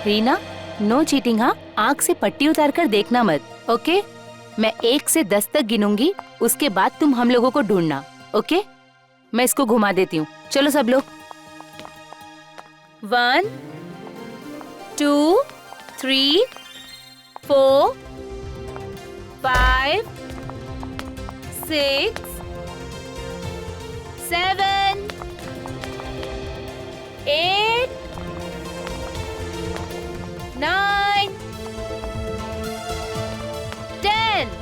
Reena, no cheating हाँ। आँख से पट्टी उतार कर देखना मत, ओके? मैं 1 से 10 तक गिनूंगी, उसके बाद तुम हम लोगों को ढूंढना, ओके? मैं इसको घुमा देती हूँ। चलो सब लोग। 1 2 3 4 5 6 7 8 9 10।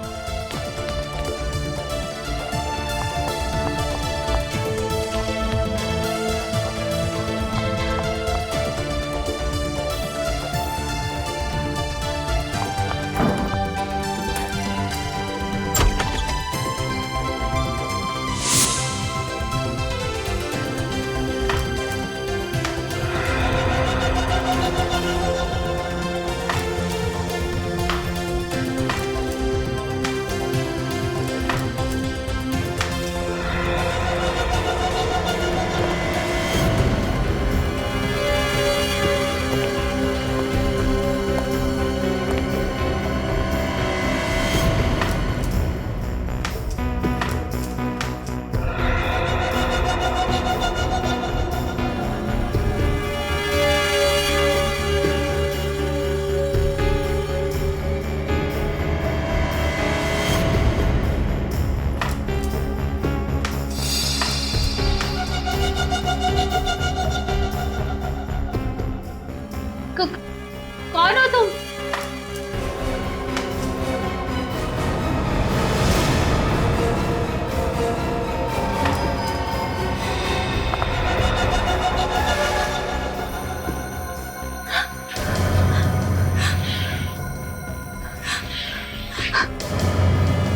कौन हो तुम?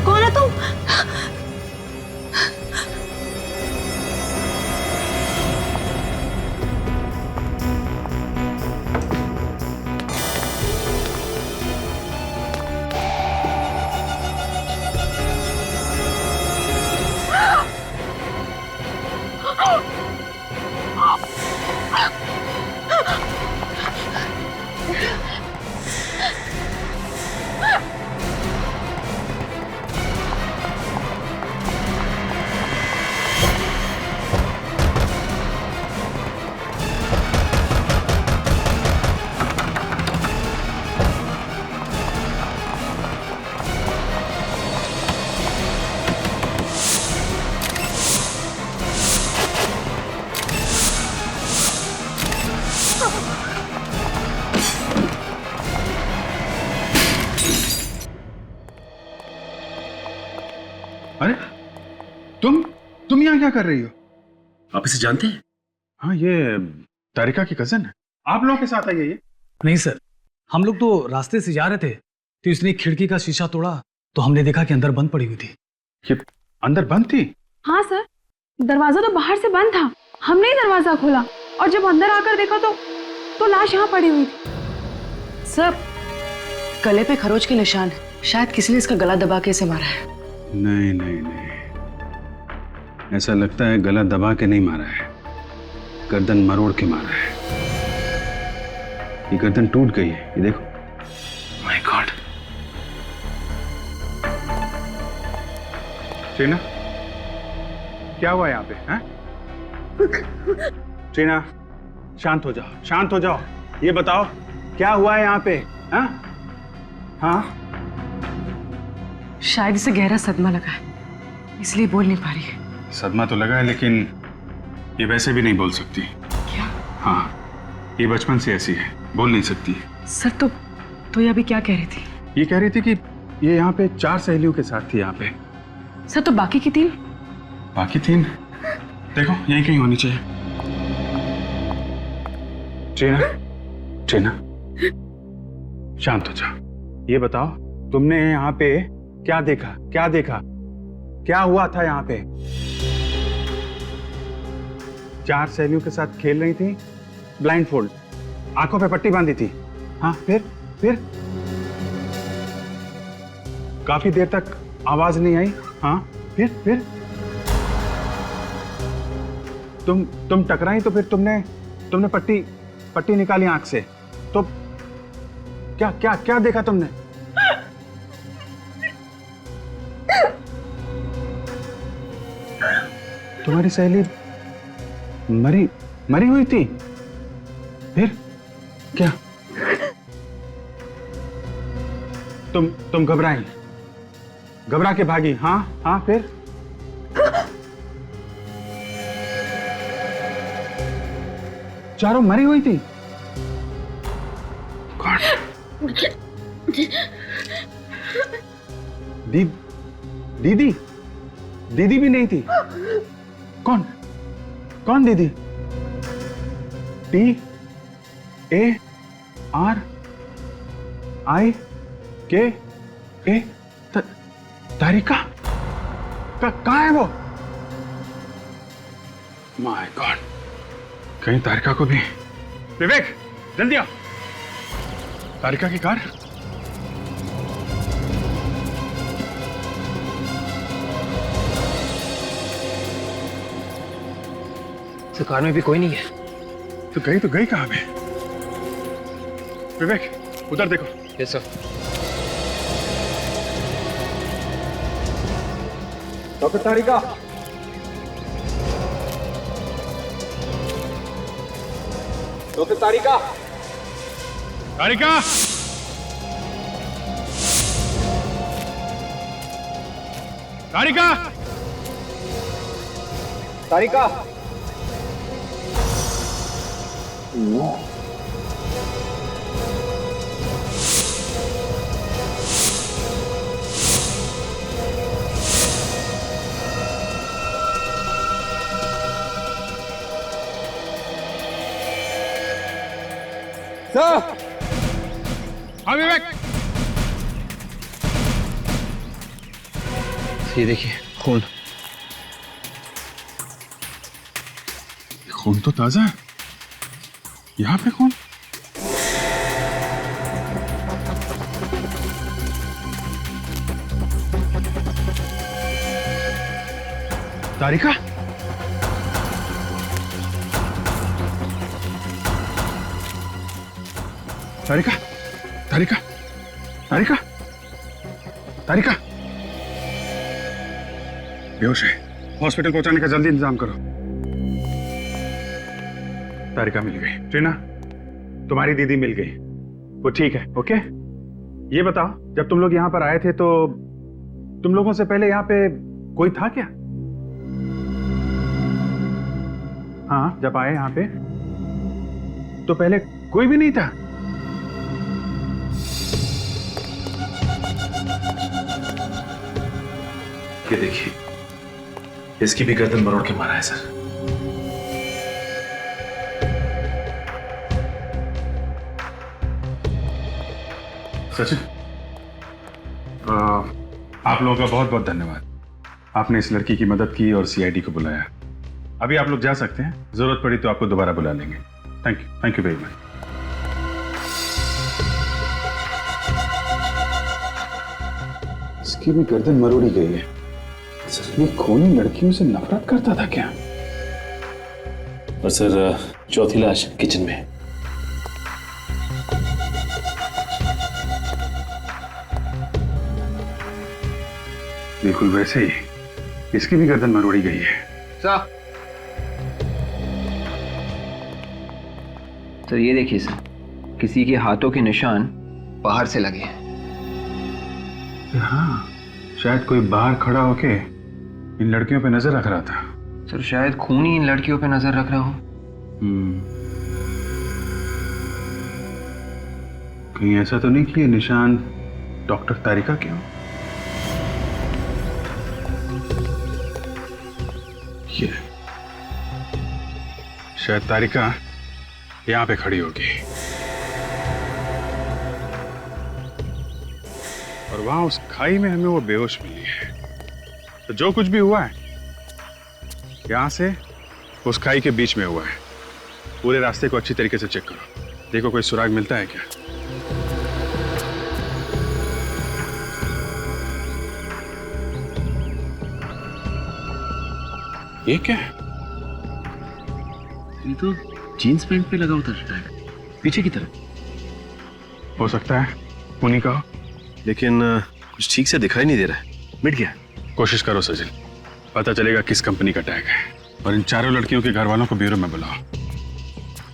कौन हो तुम? अरे तुम यहाँ क्या कर रही हो? आप इसे जानते हैं? हाँ, ये तारिका की कजन है। आप लोगों के साथ आई है ये? नहीं सर, हम लोग तो रास्ते से जा रहे थे तो इसने खिड़की का शीशा तोड़ा तो हमने देखा कि अंदर बंद पड़ी हुई थी। ये अंदर बंद थी? हाँ सर, दरवाजा तो बाहर से बंद था, हमने ही दरवाजा खोला और जब अंदर आकर देखा तो लाश यहाँ पड़ी हुई थी। सर, गले पे खरोच के निशान है, शायद किसी ने इसका गला दबा के इसे मारा है। नहीं नहीं नहीं, ऐसा लगता है गला दबा के नहीं मारा है, गर्दन मरोड़ के मारा है। ये गर्दन टूट गई है, ये देखो। My God. टीना, क्या हुआ यहाँ पे? हैं? टीना, शांत हो जाओ, शांत हो जाओ। ये बताओ क्या हुआ है यहाँ पे? हाँ हाँ, शायद इसे गहरा सदमा लगा है, इसलिए बोल नहीं पा रही है। सदमा तो लगा है, लेकिन ये वैसे भी नहीं बोल सकती। क्या? हाँ, ये बचपन से ऐसी है, बोल नहीं सकती। सर तो ये अभी क्या कह रही थी? ये कह रही थी कि ये यहाँ पे 4 सहेलियों के साथ थी यहाँ पे। सर, तो बाकी की 3? बाकी 3 देखो यहीं कहीं होनी चाहिए। ट्रेना, शांत हो जाओ। ये बताओ तुमने यहाँ पे क्या देखा? क्या हुआ था यहाँ पे? 4 सहेलियों के साथ खेल रही थी, ब्लाइंडफोल्ड, आंखों पे पट्टी बांधी थी। हाँ, फिर काफी देर तक आवाज नहीं आई। हाँ, फिर तुम टकराई तो फिर तुमने पट्टी निकाली आंख से, तो क्या क्या क्या देखा तुमने? तुम्हारी सहेली मरी मरी हुई थी? फिर क्या? तुम घबराई, घबरा के भागी? हाँ हाँ, फिर? चारों मरी हुई थी? कौन? दीदी? दीदी भी नहीं थी? कौन? कौन दीदी? TARIKA? तारिका? कहाँ है वो? माय गॉड, कहीं तारिका को भी। विवेक, जल्दी आओ। तारिका की कार? तो कार में भी कोई नहीं है। तो गई कहाँ पे? विवेक, उधर देखो। Yes sir. डॉक्टर तारिका, डॉक्टर तारिका, तारिका, तारिका, तारिका। सर। हाँ विवेक, ये देखिए खून। खून तो ताजा है। यहाँ पे खून? तारिका? तारिका, तारिका, तारिका, तारिका बेहोश है। हॉस्पिटल पहुंचाने का जल्दी इंतजाम करो। तारिका मिल गई। ट्रीना, तुम्हारी दीदी मिल गई, वो ठीक है। ओके, ये बताओ, जब तुम लोग यहाँ पर आए थे तो तुम लोगों से पहले यहाँ पे कोई था क्या? हाँ, जब आए यहाँ पे तो पहले कोई भी नहीं था? ये देखिए, इसकी भी गर्दन मरोड़ के मारा है सर। सचिन, आप लोगों का बहुत बहुत धन्यवाद। आपने इस लड़की की मदद की और सीआईडी को बुलाया। अभी आप लोग जा सकते हैं, जरूरत पड़ी तो आपको दोबारा बुला लेंगे। Thank you very much. इसकी भी गर्दन मरोड़ी गई है। ये खूनी लड़कियों से नफरत करता था क्या? और सर, चौथी लाश किचन में। बिल्कुल वैसे ही इसकी भी गर्दन मरोड़ी गई है। सर ये देखिए सर, किसी के हाथों के निशान बाहर से लगे हैं। हाँ, शायद कोई बाहर खड़ा होके इन लड़कियों पे नजर रख रहा था। सर शायद खून ही इन लड़कियों पे नजर रख रहा हो। कहीं ऐसा तो नहीं कि ये निशान डॉक्टर तारिका के हो? ये शायद तारिका यहां पे खड़ी होगी और वहां उस खाई में हमें वो बेहोश मिली है। तो जो कुछ भी हुआ है यहां से उस खाई के बीच में हुआ है। पूरे रास्ते को अच्छी तरीके से चेक करो, देखो कोई सुराग मिलता है क्या। ये क्या है? ये तो जीन्स पैंट पे लगा होता है, पीछे की तरफ। हो सकता है उन्हीं का हो। लेकिन कुछ ठीक से दिखाई नहीं दे रहा है। मिट गया। कोशिश करो सचिन, पता चलेगा किस कंपनी का टैग है। और इन चारों लड़कियों के घर वालों को ब्यूरो में बुलाओ,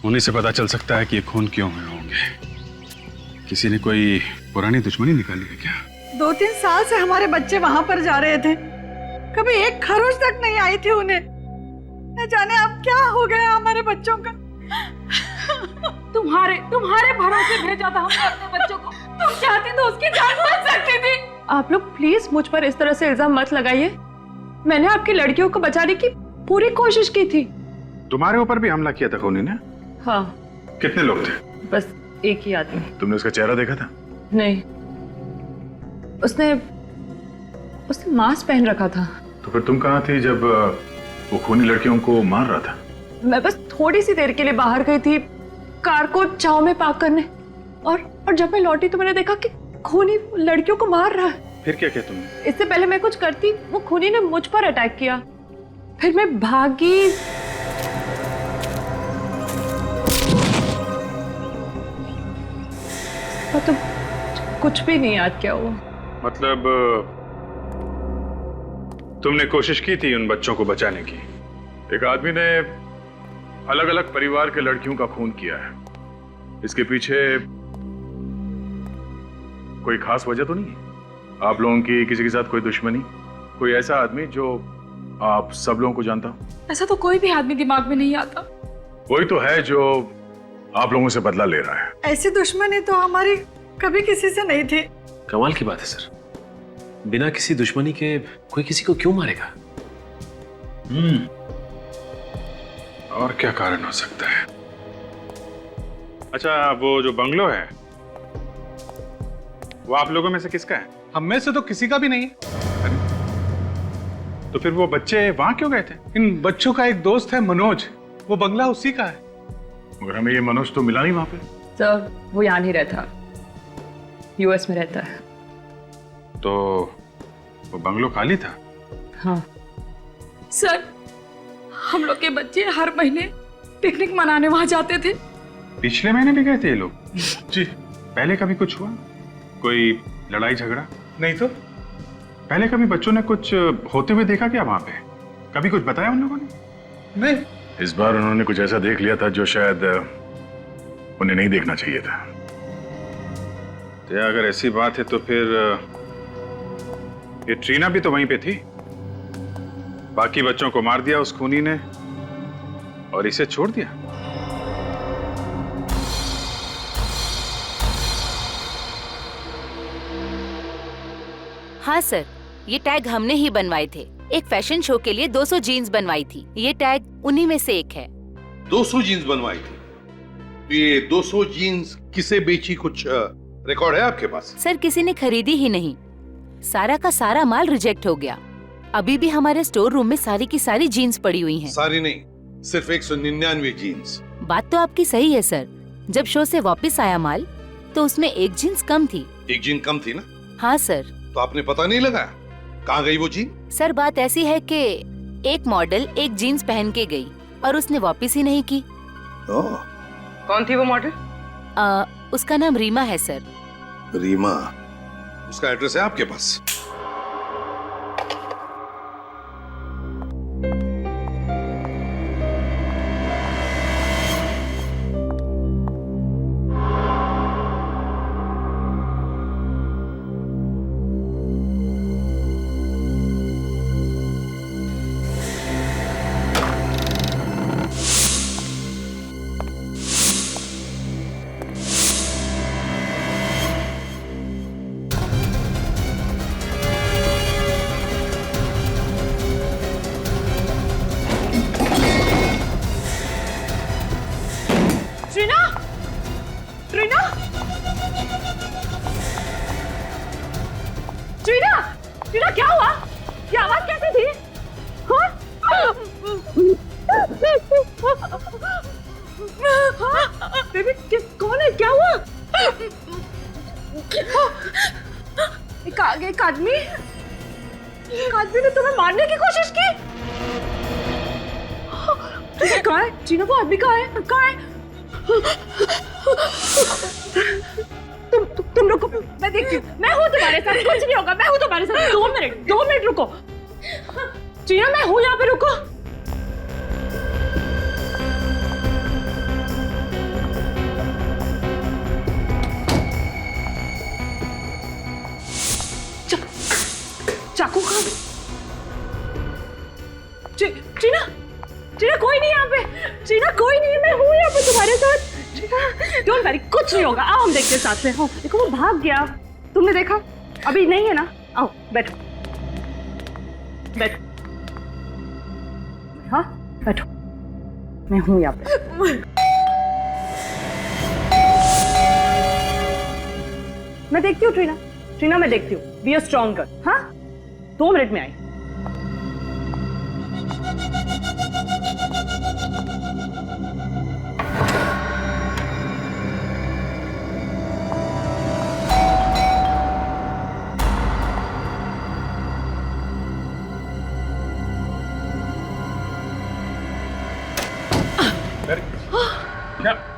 उन्हीं से पता चल सकता है कि ये खून क्यों हुए होंगे। किसी ने कोई पुरानी दुश्मनी निकाली है क्या? 2-3 साल से हमारे बच्चे वहां पर जा रहे थे, कभी एक खरोच तक नहीं आई थी उन्हें। न जाने अब क्या हो गया हमारे बच्चों का। तुम्हारे भरोसे भेजा था हमने अपने बच्चों को। तुम चाहती तो उसकी जान बच सकती थी। आप लोग प्लीज मुझ पर इस तरह से इल्जाम मत लगाइए। मैंने आपकी लड़कियों को बचाने की पूरी कोशिश की थी। तुम्हारे ऊपर भी हमला किया था खूनी ने? हाँ, कितने लोग थे? बस एक ही आदमी। तुमने उसका चेहरा देखा था? नहीं, उसने मास्क पहन रखा था। तो फिर तुम कहाँ थी जब वो खूनी लड़कियों को मार रहा था? मैं बस थोड़ी सी देर के लिए बाहर गई थी कार को छांव में पार्क करने, और जब मैं लौटी तो मैंने देखा कि खूनी लड़कियों को मार रहा है। फिर क्या किया तुमने? इससे पहले मैं कुछ करती, वो खूनी ने मुझ पर अटैक किया। फिर मैं भागी। तो कुछ भी नहीं याद क्या हुआ। मतलब तुमने कोशिश की थी उन बच्चों को बचाने की? एक आदमी ने अलग अलग परिवार के लड़कियों का खून किया है, इसके पीछे कोई खास वजह तो नहीं है? आप लोगों की किसी के साथ कोई दुश्मनी? कोई ऐसा आदमी जो आप सब लोगों को जानता हो? ऐसा तो कोई भी आदमी दिमाग में नहीं आता। वही तो है जो आप लोगों से बदला ले रहा है। ऐसी दुश्मनी तो हमारी कभी किसी से नहीं थी। कमाल की बात है सर, बिना किसी दुश्मनी के कोई किसी को क्यों मारेगा? और क्या कारण हो सकता है? अच्छा, वो जो बंगलो है वो आप लोगों में से किसका है? हम में से तो किसी का भी नहीं है। तो फिर वो बच्चे वहां क्यों गए थे? इन बच्चों का एक दोस्त है मनोज, वो बंगला उसी का है। मगर हमें ये मनोज तो मिला नहीं वहां पे। सर, वो यहाँ नहीं रहता, यूएस में रहता है। तो वो बंगलो खाली था? हाँ सर, हम लोग के बच्चे हर महीने पिकनिक मनाने वहां जाते थे। पिछले महीने भी गए थे ये लोग? जी। पहले कभी कुछ हुआ? कोई लड़ाई झगड़ा? नहीं तो। पहले कभी बच्चों ने कुछ होते हुए देखा क्या वहां पे? कभी कुछ बताया उन लोगों ने? नहीं। इस बार उन्होंने कुछ ऐसा देख लिया था जो शायद उन्हें नहीं देखना चाहिए था। तो अगर ऐसी बात है तो फिर ये ट्रीना भी तो वहीं पे थी। बाकी बच्चों को मार दिया उस खूनी ने और इसे छोड़ दिया। हाँ सर, ये टैग हमने ही बनवाए थे। एक फैशन शो के लिए 200 जीन्स बनवाई थी। ये टैग उन्हीं में से एक है। 200 जीन्स बनवाई थी? तो ये 200 जीन्स किसे बेची, कुछ रिकॉर्ड है आपके पास? सर, किसी ने खरीदी ही नहीं। सारा का सारा माल रिजेक्ट हो गया। अभी भी हमारे स्टोर रूम में सारी की सारी जीन्स पड़ी हुई हैं। सारी नहीं, सिर्फ 199 जीन्स। बात तो आपकी सही है सर। जब शो से वापस आया माल तो उसमें एक जीन्स कम थी। एक जीन कम थी ना? हाँ सर। तो आपने पता नहीं लगाया कहाँ गई वो जीन? सर, बात ऐसी है कि एक मॉडल एक जीन्स पहन के गई और उसने वापस ही नहीं की। कौन थी वो मॉडल? उसका नाम रीमा है सर। रीमा? उसका एड्रेस है आपके पास? टीना, क्या हुआ? ये आवाज कैसी थी? बेबी, कौन है? क्या हुआ? एक आदमी ने तुम्हें मारने की कोशिश की। कहाँ है? टीना, वो आदमी कहाँ है? मैं हूँ तुम्हारे साथ। 2 मिनट रुको। ट्रीना मैं हूँ यहाँ पे, रुको। चाकू कहाँ? ट्रीना कोई नहीं यहाँ पे। ट्रीना कोई नहीं है, मैं हूँ यहाँ पे तुम्हारे साथ। ट्रीना डोंट वरी, कुछ नहीं होगा। आओ हम देखते हैं साथ में। हो देखो वो भाग गया, तुमने देखा? अभी नहीं है ना? आओ बैठो बैठो। हाँ बैठो, मैं हूँ यहाँ पे। मैं देखती हूँ ट्रीना मैं देखती हूँ। Be a strong girl. हाँ 2 मिनट में आई।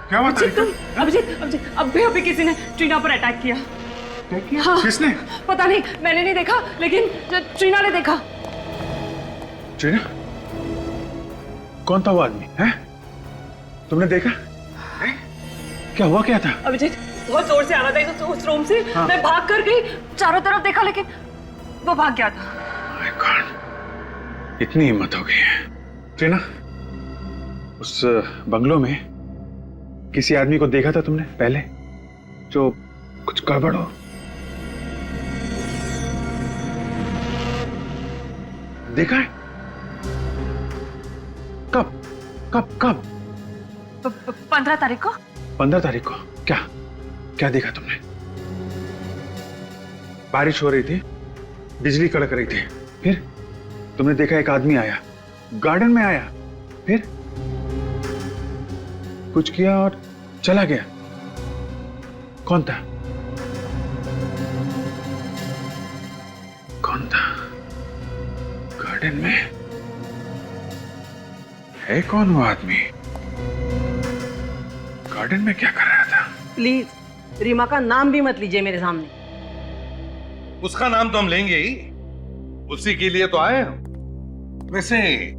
क्या हुआ? अभिजीत अभी किसी ने ट्रीना पर अटैक किया। हाँ, किसने? पता नहीं, मैंने नहीं देखा, लेकिन ट्रीना ने देखा। ट्रीना? कौन था वो आदमी? है? तुमने देखा? है? क्या हुआ क्या था? अभिजीत बहुत जोर से आ रहा था उस रूम से। हाँ। मैं भाग कर गई, चारों तरफ देखा, लेकिन वो भाग गया था। My God, इतनी हिम्मत हो गई है। ट्रीना, उस बंगलों में किसी आदमी को देखा था तुमने पहले, जो कुछ गड़बड़ हो? देखा है? कब कब कब? 15 तारीख को। 15 तारीख को? क्या देखा तुमने? बारिश हो रही थी, बिजली कड़क रही थी, फिर तुमने देखा एक आदमी आया, गार्डन में आया, फिर कुछ किया और चला गया। कौन था? गार्डन में है कौन वो आदमी? गार्डन में क्या कर रहा था? प्लीज रीमा का नाम भी मत लीजिए मेरे सामने। उसका नाम तो हम लेंगे ही, उसी के लिए तो आए हम। वैसे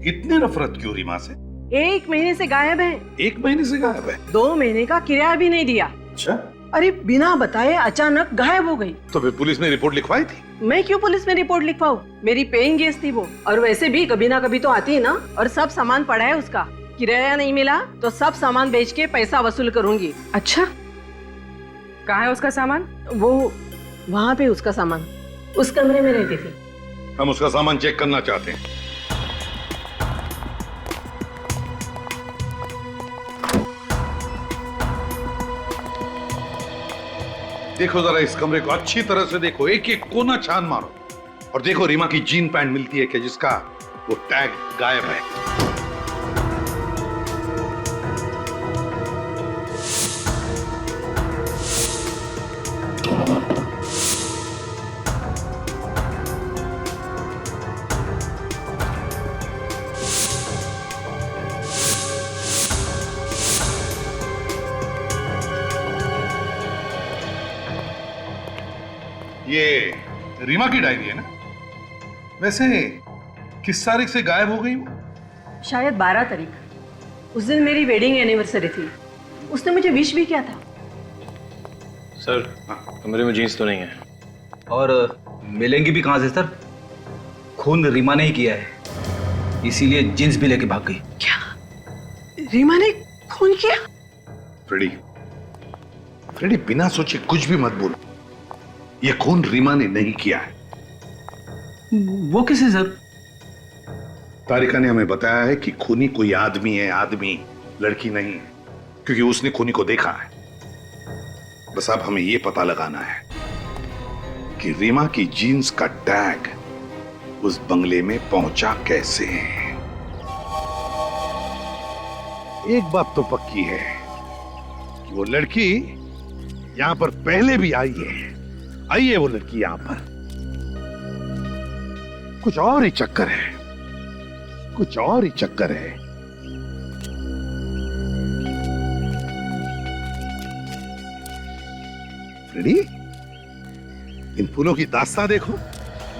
इतनी नफरत क्यों रीमा से? 1 महीने से गायब है। 1 महीने से गायब है? 2 महीने का किराया भी नहीं दिया। अच्छा, अरे बिना बताए अचानक गायब हो गई। तो फिर पुलिस में रिपोर्ट लिखवाई थी? मैं क्यों पुलिस में रिपोर्ट लिखवाऊं? मेरी पेइंग गेस्ट थी वो, और वैसे भी कभी ना कभी तो आती है ना। और सब सामान पड़ा है उसका, किराया नहीं मिला तो सब सामान बेच के पैसा वसूल करूंगी। अच्छा, कहाँ है उसका सामान? वो वहाँ पे उसका सामान उस कमरे में रहती थी। हम उसका सामान चेक करना चाहते हैं। देखो जरा इस कमरे को अच्छी तरह से देखो, एक एक कोना छान मारो, और देखो रीमा की जीन पैंट मिलती है कि जिसका वो टैग गायब है। ये रीमा की डायरी है ना? वैसे किस तारीख से गायब हो गई वो? शायद 12 तारीख। उस दिन मेरी वेडिंग एनिवर्सरी थी, उसने मुझे विश भी किया था। सर कमरे में जीन्स तो नहीं है। और मिलेंगी भी कहां से सर? खून रीमा ने ही किया है, इसीलिए जीन्स भी लेके भाग गई। क्या रीमा ने खून किया? फ्रेडी बिना सोचे कुछ भी मत बोलो। ये खून रीमा ने नहीं किया है। वो किसे सर? तारिका ने हमें बताया है कि खूनी कोई आदमी है, आदमी, लड़की नहीं, क्योंकि उसने खूनी को देखा है। बस अब हमें यह पता लगाना है कि रीमा की जीन्स का टैग उस बंगले में पहुंचा कैसे। एक बात तो पक्की है कि वो लड़की यहां पर पहले भी आई है वो लड़की यहां पर। कुछ और ही चक्कर है, कुछ और ही चक्कर है। फ्रेडी, इन फूलों की दास्तां देखो,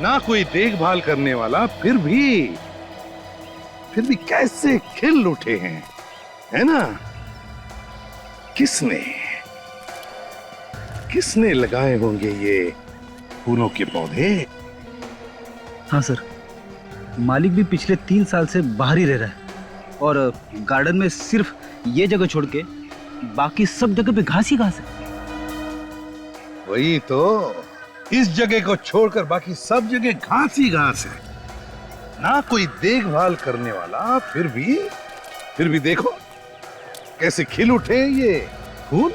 ना कोई देखभाल करने वाला, फिर भी कैसे खिल उठे हैं, है ना? किसने लगाए होंगे ये फूलों के पौधे? हाँ सर, मालिक भी पिछले 3 साल से बाहर ही रह रहा है और गार्डन में सिर्फ ये जगह छोड़ के बाकी सब जगह पे घास ही घास है। वही तो, इस जगह को छोड़कर बाकी सब जगह घास ही घास है, ना कोई देखभाल करने वाला, फिर भी देखो कैसे खिल उठे ये फूल।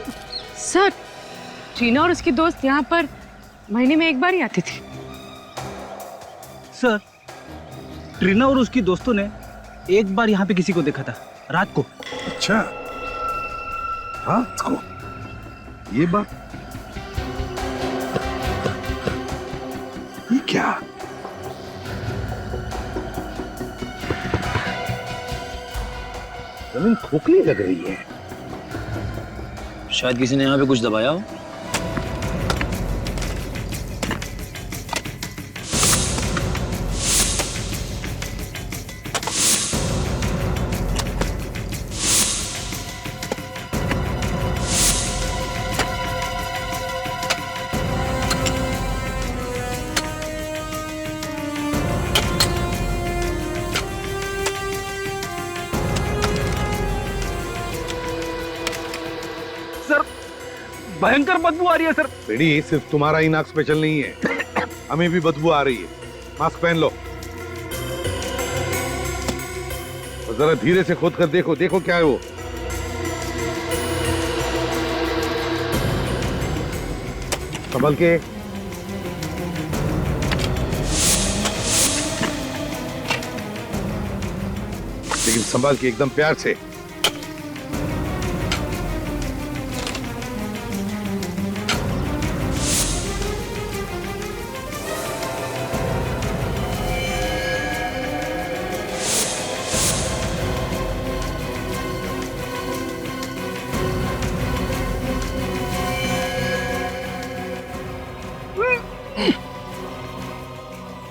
सर, टीना और उसकी दोस्त यहाँ पर महीने में एक बार ही आती थी। सर, ट्रीना और उसकी दोस्तों ने एक बार यहाँ पे किसी को देखा था रात को। अच्छा, रात को? ये बात, ये क्या? जमीन खोखली लग रही है। शायद किसी ने यहाँ पे कुछ दबाया हो। भयंकर बदबू आ रही है सर। बेड़ी, सिर्फ तुम्हारा ही नाक स्पेशल नहीं है, हमें भी बदबू आ रही है। मास्क पहन लो और जरा धीरे से खोद कर देखो, देखो क्या है वो। संभल के। लेकिन संभाल के, एकदम प्यार से।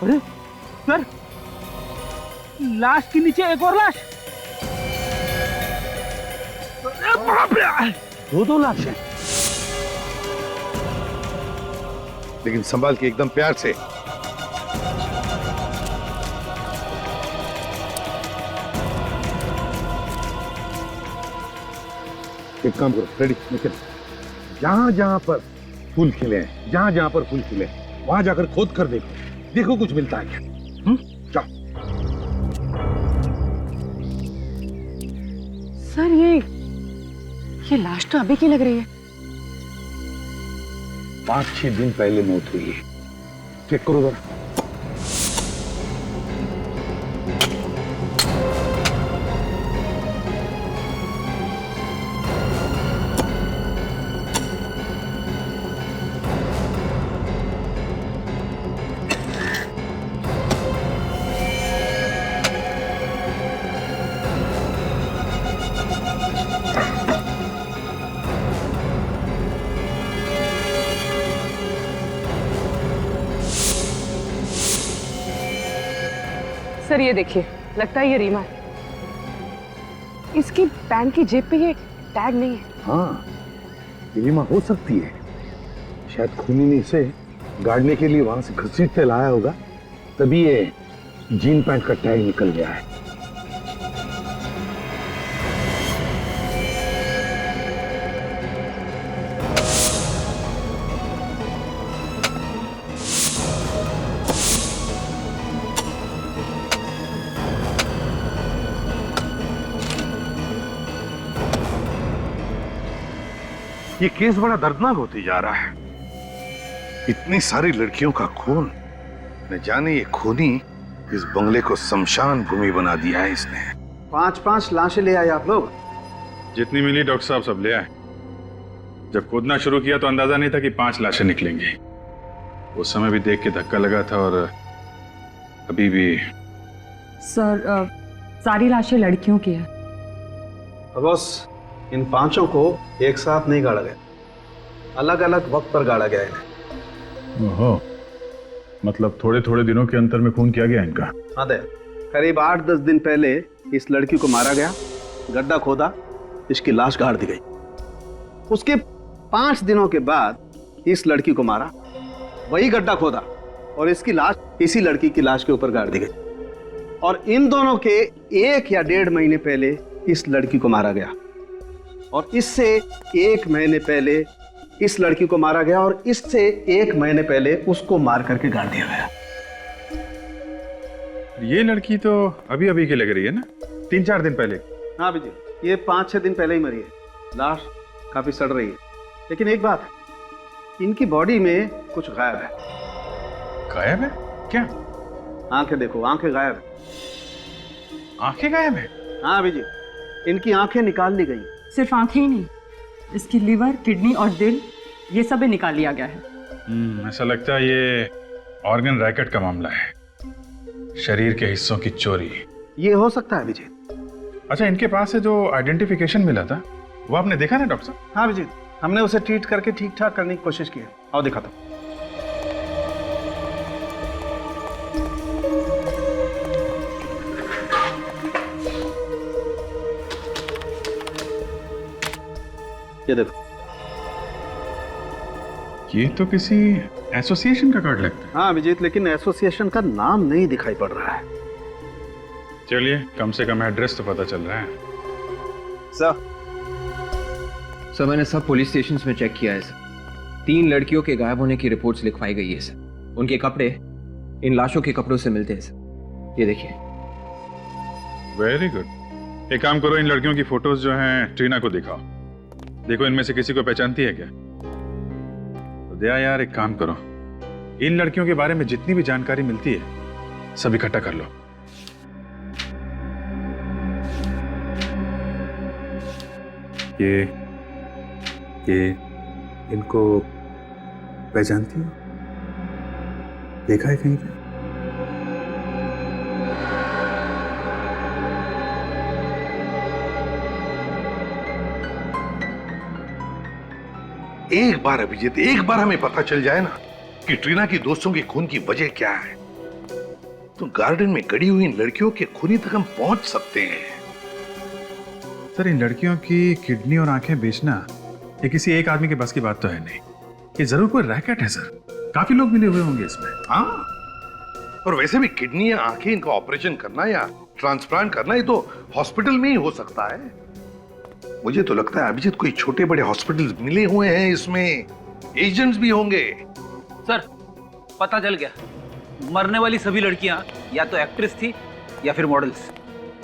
अरे सर, लाश के नीचे एक और लाश। दो लाश हैं। लेकिन संभाल के, एकदम प्यार से। एक काम करो रेडी, निकल। जहां जहां पर फूल खिले हैं, जहां जहां पर फूल खिले हैं, वहां जाकर खोद कर देखो, देखो कुछ मिलता है क्या। जाओ। सर, ये लाश तो अभी की लग रही है। 5-6 दिन पहले मौत हुई है। चेक करो जरा। सर, ये देखिए, लगता है ये रीमा है। इसकी पैंट की जेब पे ये टैग नहीं है। हाँ, रीमा हो सकती है। शायद खूनी ने इसे गाड़ने के लिए वहां से घसीटते लाया होगा, तभी ये जीन पैंट का टैग निकल गया है। ये केस बड़ा दर्दनाक होती जा रहा है। इतनी सारी लड़कियों का खून, न जाने ये खूनी इस बंगले को शमशान भूमि बना दिया है इसने। 5-5 लाशें ले आए आप लोग? जितनी मिली डॉक्टर साहब सब ले आए। जब खोदना शुरू किया तो अंदाजा नहीं था कि 5 लाशें निकलेंगी। उस समय भी देख के धक्का लगा था और अभी भी। सर, सारी लाशें लड़कियों की है। बॉस, इन 5 को एक साथ नहीं गाड़ा गया, अलग अलग वक्त पर गाड़ा गया इन्हें। ओहो, मतलब थोड़े थोड़े दिनों के अंतर में खून किया गया इनका। हाँ दया, करीब 8-10 दिन पहले इस लड़की को मारा गया, गड्ढा खोदा, इसकी लाश गाड़ दी गई। उसके 5 दिनों के बाद इस लड़की को मारा, वही गड्ढा खोदा और इसकी लाश इसी लड़की की लाश के ऊपर गाड़ दी गई। और इन दोनों के 1 या 1.5 महीने पहले इस लड़की को मारा गया और इससे 1 महीने पहले इस लड़की को मारा गया और इससे 1 महीने पहले उसको मार करके गाड़ दिया गया। ये लड़की तो अभी अभी की लग रही है ना, 3-4 दिन पहले। हाँ विजय, ये 5-6 दिन पहले ही मरी है, लाश काफी सड़ रही है। लेकिन एक बात है, इनकी बॉडी में कुछ गायब है। गायब है? क्या? आंखें देखो, आंखें गायब है। आंखें गायब है? हाँ विजय, इनकी आंखें निकाल ली गई। सिर्फ आंखें ही नहीं, इसकी लीवर, किडनी और दिल, ये सब भी निकाल लिया गया है। ऐसा लगता है ये ऑर्गन रैकेट का मामला है, शरीर के हिस्सों की चोरी। ये हो सकता है विजय। अच्छा, इनके पास से जो आइडेंटिफिकेशन मिला था वो आपने देखा ना डॉक्टर साहब? हाँ विजय, हमने उसे ट्रीट करके ठीक ठाक करने की कोशिश की है। आओ दिखाता हूं। ये देखो, ये तो किसी एसोसिएशन का कार्ड लगता है। हाँ विजय, लेकिन एसोसिएशन का नाम नहीं दिखाई पड़ रहा है। चलिए, कम से कम एड्रेस तो पता चल रहा है। सर मैंने सब पुलिस स्टेशन में चेक किया है सर। 3 लड़कियों के गायब होने की रिपोर्ट्स लिखवाई गई है सर। उनके कपड़े इन लाशों के कपड़ों से मिलते हैं सर। ये देखिए। Very good. एक काम करो, इन लड़कियों की फोटोज जो हैं ट्रीना को दिखाओ। देखो इनमें से किसी को पहचानती है क्या? तो दया यार, एक काम करो, इन लड़कियों के बारे में जितनी भी जानकारी मिलती है सब इकट्ठा कर लो। ये इनको पहचानती हो? देखा है कहीं पे? एक बार अभिजीत, एक बार हमें पता चल जाए ना कि ट्रीना की दोस्तों के खून की वजह क्या है, तो गार्डन में गड़ी हुई इन लड़कियों के खूनी तक हम पहुंच सकते हैं। सर, इन लड़कियों की किडनी और आंखें बेचना ये किसी एक आदमी के बस की बात तो है नहीं। ये जरूर कोई रैकेट है सर, काफी लोग मिले हुए होंगे इसमें। हाँ, और वैसे भी किडनी या आंखें इनका ऑपरेशन करना या ट्रांसप्लांट करना ये तो हॉस्पिटल में ही हो सकता है। मुझे तो लगता है अभिजीत कोई छोटे बड़े हॉस्पिटल मिले हुए हैं, इसमें एजेंट्स भी होंगे। सर पता चल गया, मरने वाली सभी लड़कियां या तो एक्ट्रेस थी या फिर मॉडल्स।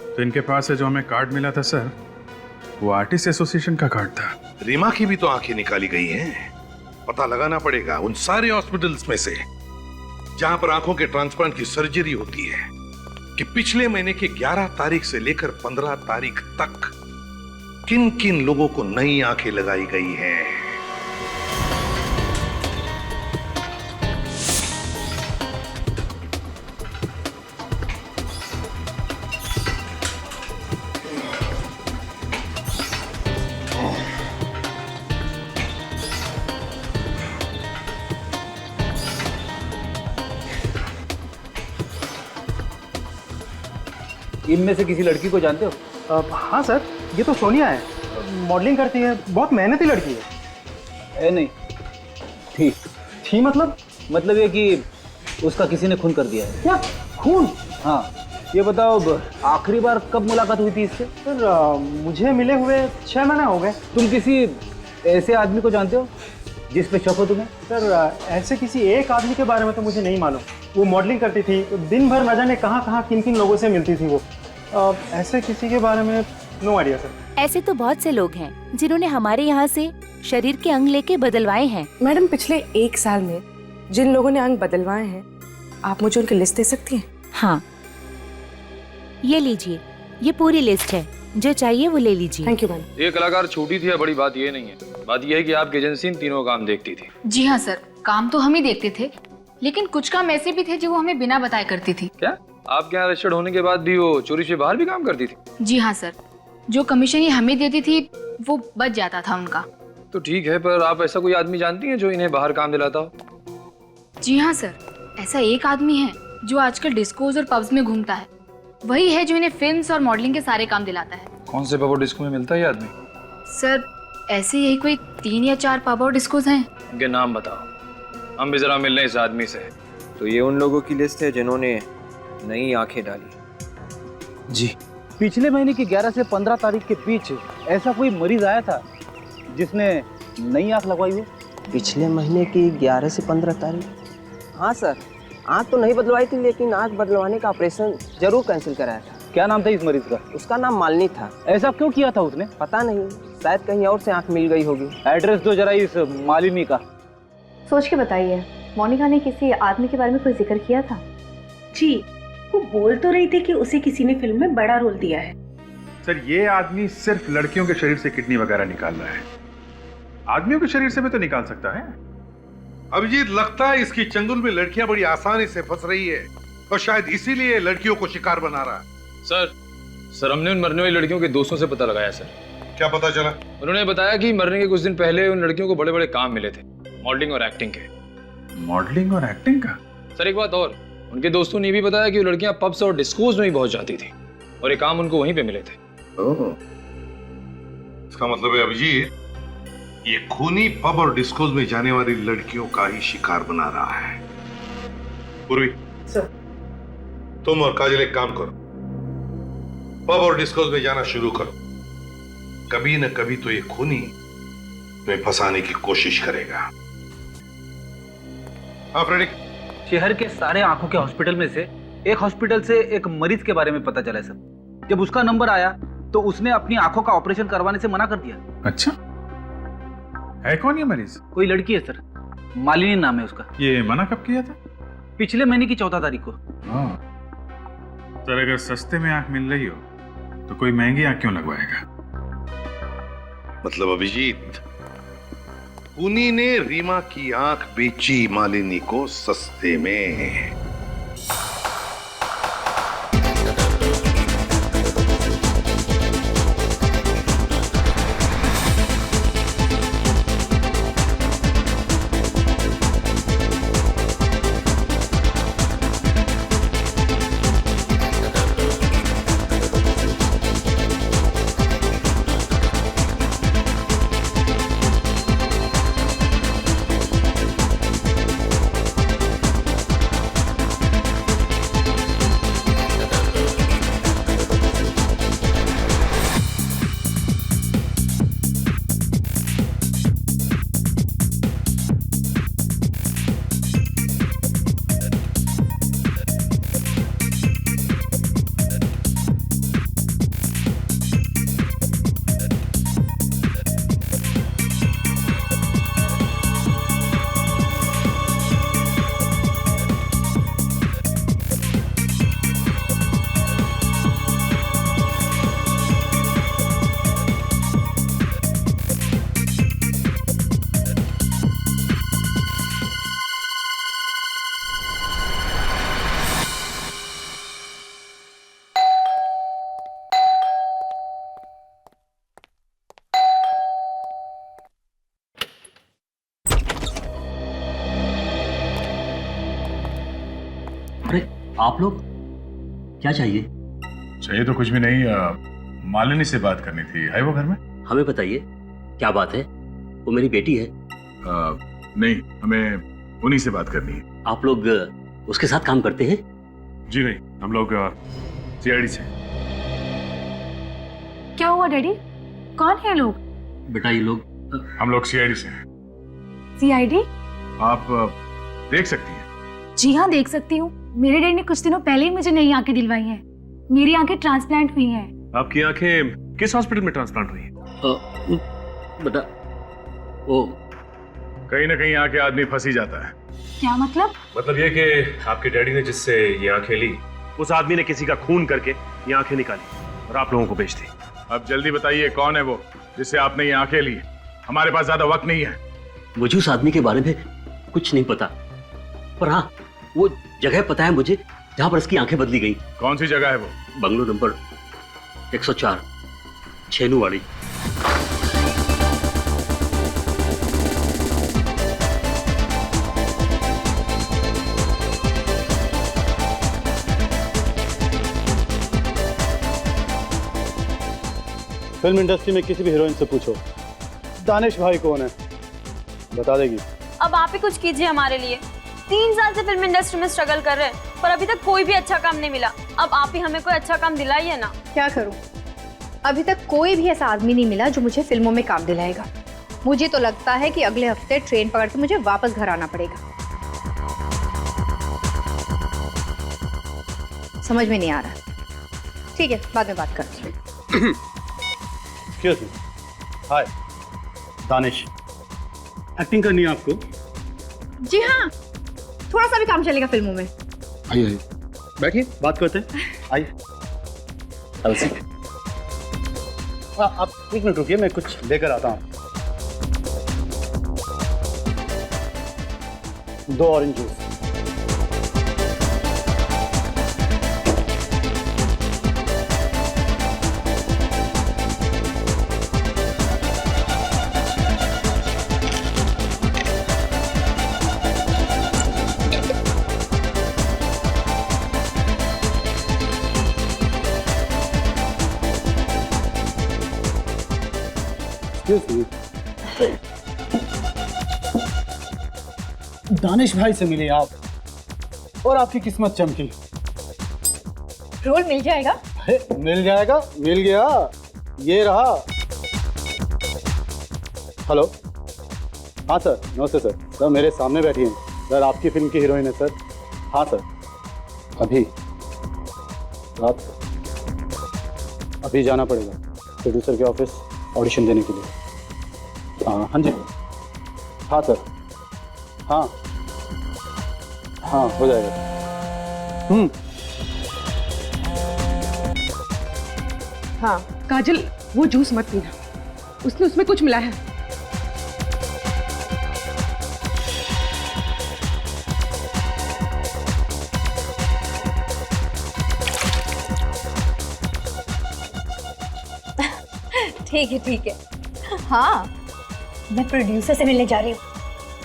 तो इनके पास से जो हमें कार्ड मिला था सर, वो आर्टिस्ट एसोसिएशन का कार्ड था। रीमा की भी तो आंखें निकाली गई हैं। पता लगाना पड़ेगा उन सारे हॉस्पिटल्स में से जहां पर आंखों के ट्रांसप्लांट की सर्जरी होती है कि पिछले महीने के 11 तारीख से लेकर 15 तारीख तक किन किन लोगों को नई आंखें लगाई गई हैं। इनमें से किसी लड़की को जानते हो? हाँ सर, ये तो सोनिया है, मॉडलिंग करती है, बहुत मेहनती लड़की है। नहीं ठीक थी मतलब ये कि उसका किसी ने खून कर दिया है। क्या खून? हाँ, ये बताओ आखिरी बार कब मुलाकात हुई थी इससे? सर मुझे मिले हुए 6 महीने हो गए। तुम किसी ऐसे आदमी को जानते हो जिस पे शक हो तुम्हें? सर ऐसे किसी एक आदमी के बारे में तो मुझे नहीं मालूम। वो मॉडलिंग करती थी तो दिन भर न जाने कहाँ कहाँ किन किन लोगों से मिलती थी वो। ऐसे किसी के बारे में नो आइडिया सर। ऐसे तो बहुत से लोग हैं जिन्होंने हमारे यहाँ से शरीर के अंग लेके बदलवाए हैं। मैडम, पिछले 1 साल में जिन लोगों ने अंग बदलवाए हैं, आप मुझे उनकी लिस्ट दे सकती हैं? हाँ, ये लीजिए, ये पूरी लिस्ट है, जो चाहिए वो ले लीजिए। Thank you madam. ये कलाकार छोटी थी या बड़ी, बात ये नहीं है। बात ये है कि आपकी एजेंसी इन तीनों काम देखती थी। जी हाँ सर, काम तो हम ही देखते थे, लेकिन कुछ काम ऐसे भी थे जो वो हमें बिना बताए करती थी। क्या आपके यहाँ रजिस्टर्ड होने के बाद भी वो चोरी से बाहर भी काम करती थी? जी हाँ सर, जो कमीशन ये हमें देती थी वो बच जाता था उनका। तो ठीक है, पर आप ऐसा कोई आदमी जानती हैं जो इन्हें बाहर काम दिलाता हो? जी हाँ सर, ऐसा एक आदमी है जो आजकल डिस्कोज और पब्स में घूमता है। वही है जो इन्हें फिल्म्स और मॉडलिंग के सारे काम दिलाता है। कौन से पब और डिस्को में मिलता है ये आदमी? सर ऐसे यही कोई 3 या 4 पब और डिस्कोज हैं। उनके नाम बताओ, हम भी जरा मिल रहे इस आदमी से। तो ये उन लोगों की लिस्ट है जिन्होंने नई आंखें डाली। जी। पिछले महीने की 11 से 15 तारीख के बीच ऐसा कोई मरीज आया था जिसने नई आंख लगवाई हो? पिछले महीने की 11 से 15 तारीख? हाँ सर, आंख तो नहीं बदलवाई थी, लेकिन आंख बदलवाने का ऑपरेशन जरूर कैंसिल कराया था। क्या नाम था इस मरीज का? उसका नाम मालिनी था। ऐसा क्यों किया था उसने? पता नहीं, शायद कहीं और से आंख मिल गई होगी। एड्रेस दो जरा इस मालिनी का। सोच के बताइए, मोनिका ने किसी आदमी के बारे में कोई जिक्र किया था? जी, वो बोल तो रही थी कि उसे किसी ने फिल्म में बड़ा रोल दिया है। सर, ये आदमी सिर्फ लड़कियों के शरीर से किडनी वगैरह निकाल रहा है, आदमियों के शरीर से भी तो निकाल सकता है। अभिजीत, लगता है इसकी चंगुल में लड़कियां बड़ी आसानी से फंस रही है और शायद इसीलिए लड़कियों को शिकार बना रहा है। सर हमने उन मरने वाली लड़कियों के दोस्तों से पता लगाया सर। क्या पता चला? उन्होंने बताया कि मरने के कुछ दिन पहले उन लड़कियों को बड़े बड़े काम मिले थे, मॉडलिंग और एक्टिंग के। मॉडलिंग और एक्टिंग का? सर एक बात और, उनके दोस्तों ने भी बताया कि वो लड़कियां पब्स और डिस्कोज में ही बहुत जाती थी और ये काम उनको वहीं पे मिले थे। इसका मतलब है अभिजीत, ये खूनी पब और डिस्कोज में जाने वाली लड़कियों का ही शिकार बना रहा है। पूर्वी सर, तुम और काजल एक काम करो, पब और डिस्कोज में जाना शुरू करो। कभी न कभी तो ये खूनी तुम्हें फंसाने की कोशिश करेगा। हाँ फ्रेडिक। शहर के सारे आंखों के हॉस्पिटल में से एक हॉस्पिटल से एक मरीज के बारे में पता चला सर। जब उसका नंबर आया तो उसने अपनी आंखों का ऑपरेशन करवाने से मना कर दिया। अच्छा, है कौन ये मरीज? कोई लड़की है सर, मालिनी नाम है उसका। ये मना कब किया था? पिछले महीने की 14 तारीख को। सर, अगर सस्ते में आंख मिल रही हो तो कोई महंगी आंख क्यों लगवाएगा? मतलब अभिजीत, खूनी ने रीमा की आंख बेची मालिनी को सस्ते में। अरे आप लोग, क्या चाहिए? चाहिए तो कुछ भी नहीं, मालिनी से बात करनी थी। है वो घर में? हमें बताइए, क्या बात है? वो मेरी बेटी है। नहीं, हमें उन्हीं से बात करनी है। आप लोग उसके साथ काम करते हैं? जी नहीं, हम लोग सीआईडी से। क्या हुआ डैडी? कौन है लोग? बेटा ये लोग, हम लोग सीआईडी से हैं। सीआईडी? आप देख सकती हैं। जी हाँ, देख सकती हूँ। मेरे डैडी ने कुछ दिनों पहले ही मुझे नई आंखें दिलवाई हैं। मेरी आंखें ट्रांसप्लांट हुई हैं। आपकी आंखें किस हॉस्पिटल में ट्रांसप्लांट हुई हैं? बेटा वो कहीं ना कहीं आके आदमी फंस ही जाता है। क्या मतलब? मतलब ये कि आपके डैडी ने जिससे ये आंखें ली, उस आदमी ने किसी का खून करके ये आंखें निकाली और आप लोगों को बेच दी। अब जल्दी बताइए, कौन है वो जिससे आपने ये आंखें ली? हमारे पास ज्यादा वक्त नहीं है। मुझे उस आदमी के बारे में कुछ नहीं पता, पर हाँ वो जगह पता है मुझे जहां पर इसकी आंखें बदली गई। कौन सी जगह है वो? Bungalow number 104, छेनूवाड़ी। फिल्म इंडस्ट्री में किसी भी हीरोइन से पूछो दानिश भाई कौन है, बता देगी। अब आप ही कुछ कीजिए हमारे लिए। 3 साल से फिल्म इंडस्ट्री में स्ट्रगल कर रहे हैं पर अभी तक कोई भी अच्छा काम नहीं मिला। अब आप ही हमें कोई अच्छा काम दिलाइए ना। क्या करूं? अभी तक कोई भी ऐसा आदमी नहीं मिला जो मुझे फिल्मों में काम दिलाएगा। मुझे तो लगता है कि अगले हफ्ते ट्रेन पकड़ के मुझे वापस घर आना पड़ेगा। समझ में नहीं आ रहा। ठीक है, बाद में बात करते हैं। Excuse me. Hi Danish, acting करनी है आपको? जी हाँ, थोड़ा सा भी काम चलेगा फिल्मों में। आइए बैठिए, बात करते हैं। आइए। आप 1 मिनट रुकिए, मैं कुछ लेकर आता हूँ। 2 ऑरेंज जूस। दानिश भाई से मिले आप और आपकी किस्मत चमकी। रोल मिल जाएगा? मिल जाएगा, मिल गया, ये रहा। हेलो, हाँ सर, नमस्ते सर। सर मेरे सामने बैठी हैं सर, आपकी फिल्म की हीरोइन है सर। हाँ सर, अभी रात अभी जाना पड़ेगा प्रोड्यूसर के ऑफिस ऑडिशन देने के लिए। हाँ जी, हाँ सर, हाँ हाँ हो जाएगा। हाँ काजल, वो जूस मत पीना, उसने उसमें कुछ मिला है। ठीक है। हाँ, मैं प्रोड्यूसर से मिलने जा रही हूँ।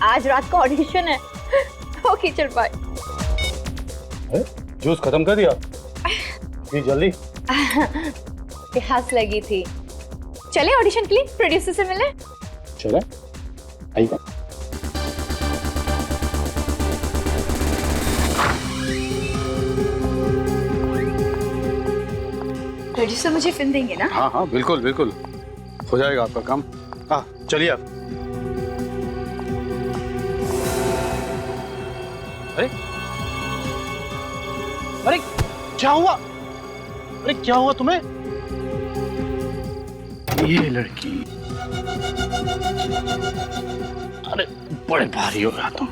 आज रात का ऑडिशन है तो की चल पाए। जूस खत्म कर दिया? जी जल्दी। प्यास लगी थी। चले ऑडिशन के लिए प्रोड्यूसर से मिले। चले, आइए। प्रोड्यूसर मुझे फिल्म देंगे ना? हाँ हाँ बिल्कुल बिल्कुल, हो जाएगा आपका काम। हाँ चलिए आप। अरे क्या हुआ? अरे क्या हुआ तुम्हें? ये लड़की, अरे बड़े भारी हो गया तुम।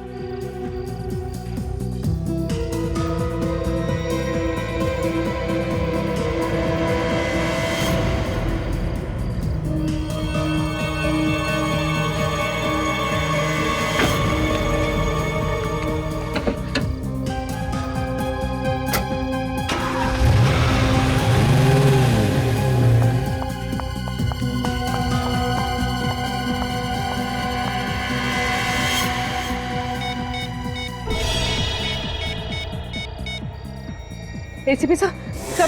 एसीपी सर,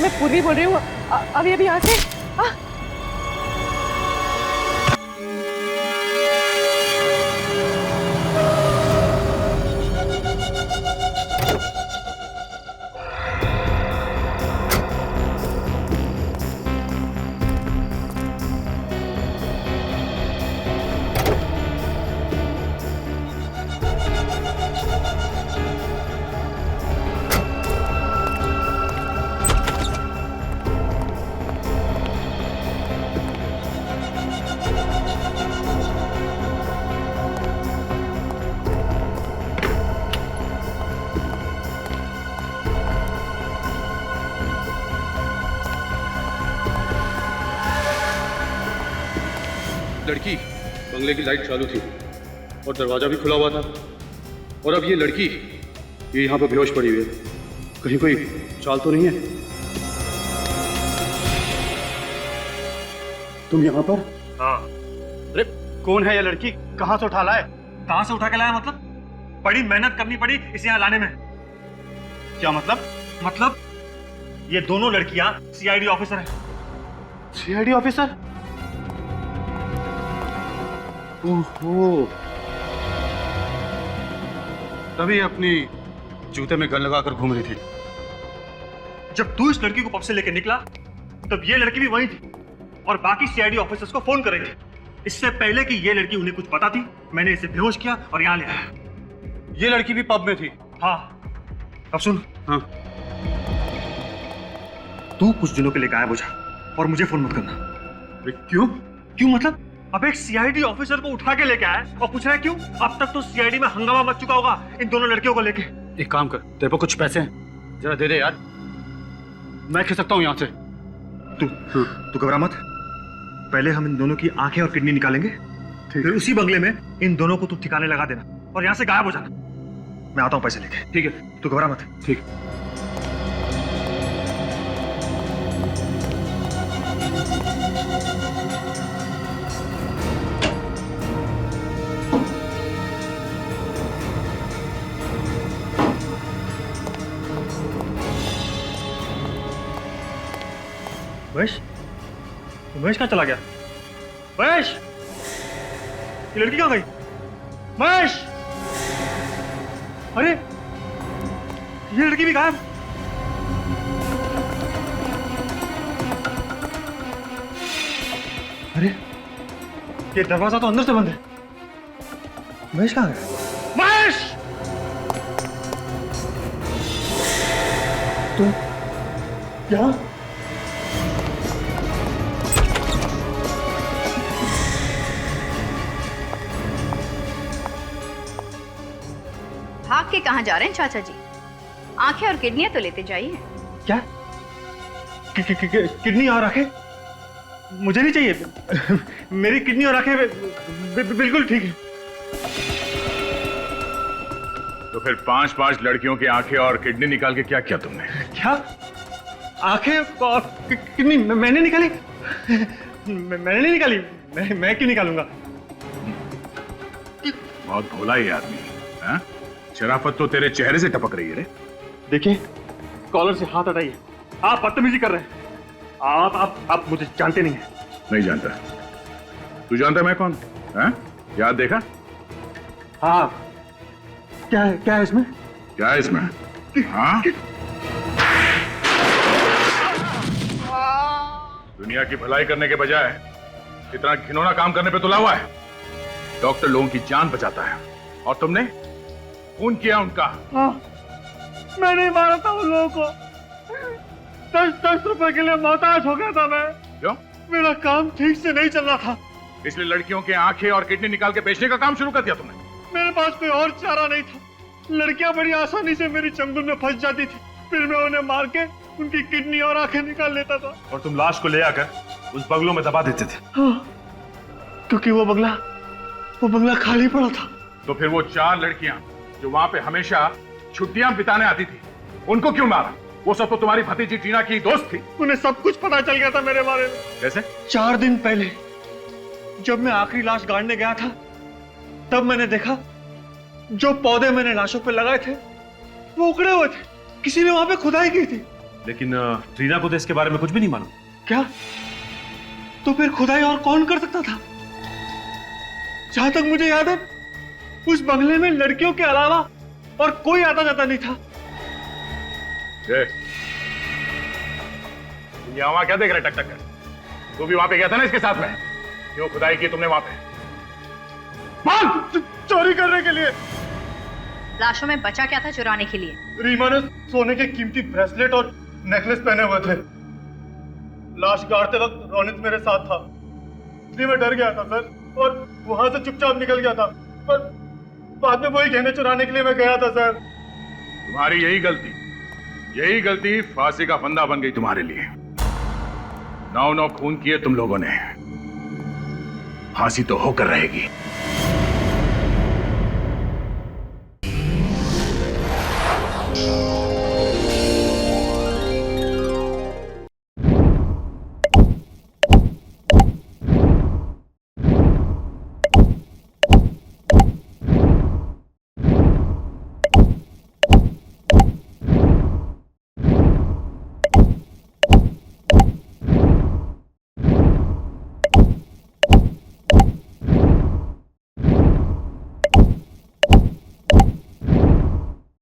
मैं पूर्वी बोल रही हूँ। अभी यहाँ से लड़की, बंगले की लाइट चालू थी और दरवाजा भी खुला हुआ था, और अब ये लड़की ये यहाँ पर बेहोश पड़ी हुई है। कहीं कोई चाल तो नहीं है? तुम यहाँ पर? हाँ। अरे कौन है ये लड़की? कहाँ से उठा लाए? कहाँ से उठा के लाया मतलब? बड़ी मेहनत करनी पड़ी इसे यहाँ लाने में। क्या मतलब? मतलब ये दोनों लड़कियां सीआईडी ऑफिसर हैं। CID officer? ओहो, तभी अपनी जूते में गन लगाकर घूम रही थी। जब तू इस लड़की को पब से लेकर निकला तब ये लड़की भी वहीं थी और बाकी सीआईडी ऑफिसर्स को फोन कर रही थी। इससे पहले कि ये लड़की उन्हें कुछ पता थी, मैंने इसे बेहोश किया और यहाँ ले आया। ये लड़की भी पब में थी? हाँ। अब सुन, हाँ, तू कुछ दिनों के लिए गायब हो जा और मुझे फोन मत करना। क्यों? क्यों मतलब? अब एक सीआईडी ऑफिसर को उठा के लेके आया और पूछ रहा है क्यों? अब तक तो सीआईडी में हंगामा मच चुका होगा इन दोनों लड़कियों को लेके। एक काम कर, तेरे पर कुछ पैसे हैं, जरा दे दे यार, मैं खिस सकता हूँ यहाँ से। तू घबरा मत, पहले हम इन दोनों की आंखें और किडनी निकालेंगे, फिर उसी बंगले में इन दोनों को तू ठिकाने लगा देना और यहाँ से गायब हो जाना। मैं आता हूँ पैसे लेके। ठीक है, तू घबरा मत। ठीक। महेश, महेश कहाँ चला गया? महेश, ये लड़की कहाँ गई? महेश, अरे ये लड़की भी गायब। अरे ये दरवाजा तो अंदर से बंद है। महेश कहाँ गया? महेश, तुम यहाँ? भाग के कहाँ जा रहे हैं चाचा जी? आंखें और किडनियां तो लेते जाइए। क्या? किडनी और आंखें? मुझे नहीं चाहिए। मेरी किडनी और आंखें बिल्कुल ठीक है। तो फिर 5-5 लड़कियों की आंखें और किडनी निकाल के क्या किया तुमने? क्या? आंखें और किडनी मैंने निकाली? मैंने नहीं निकाली। मैं क्यों निकालूंगा? बहुत भोला ये आदमी है। शराफत तो तेरे चेहरे से टपक रही है रे। देखिए, कॉलर से हाथ हटाइए, आप बदतमीजी कर रहे हैं। आप मुझे जानते नहीं हैं। नहीं जानता। तू जानता मैं कौन? हैं? याद देखा? हाँ। क्या है इसमें? क्या है इसमें? हाँ? दुनिया की भलाई करने के बजाय इतना घिनौना काम करने पे तुला हुआ है। डॉक्टर लोगों की जान बचाता है और तुमने खून किया उनका। हाँ, मैंने मारा था उन लोगों को। 10 रुपए के लिए मोहताज हो गया था मैं। क्यों? मेरा काम ठीक से नहीं चल रहा था, इसलिए लड़कियों के आंखें और किडनी निकाल के बेचने का काम शुरू कर दिया तुमने। मेरे पास कोई और चारा नहीं था। लड़कियां बड़ी आसानी से मेरी चंगुल में फंस जाती थी, फिर मैं उन्हें मार के उनकी किडनी और आंखें निकाल लेता था। और तुम लाश को ले आकर उस बंगलों में दबा देते थे। हाँ, क्योंकि वो बंगला खाली पड़ा था। तो फिर वो 4 लड़कियां जो वहां पे हमेशा छुट्टियां बिताने आती थी, उनको क्यों मारा? वो सब तो तुम्हारी भतीजी टीना की दोस्त थी। उन्हें सब कुछ पता चल गया था मेरे बारे में। कैसे? 4 दिन पहले जब मैं आखिरी लाश गाड़ने गया था, तब मैंने देखा जो पौधे मैंने लाशों पे लगाए थे वो उखड़े हुए थे। किसी ने वहां पे खुदाई की थी। लेकिन टीना को तो इसके बारे में कुछ भी नहीं मालूम। क्या? तो फिर खुदाई और कौन कर सकता था? जहां तक मुझे याद है, उस बंगले में लड़कियों के अलावा और कोई आता जाता नहीं था। वहां क्या देख रहे टक कर? तू भी वहां पे गया था ना इसके साथ में? क्यों खुदाई की तुमने वहां पे? चोरी करने के लिए। लाशों में बचा क्या था चुराने के लिए? रीमा ने सोने के कीमती ब्रेसलेट और नेकलेस पहने हुए थे। लाश गाड़ते वक्त रोनित मेरे साथ था, इसलिए मैं डर गया था सर, और वहां से चुपचाप निकल गया था। पर बाद में वही गहने चुराने के लिए मैं गया था सर। तुम्हारी यही गलती फांसी का फंदा बन गई तुम्हारे लिए। 9 खून किए तुम लोगों ने, फांसी तो होकर रहेगी।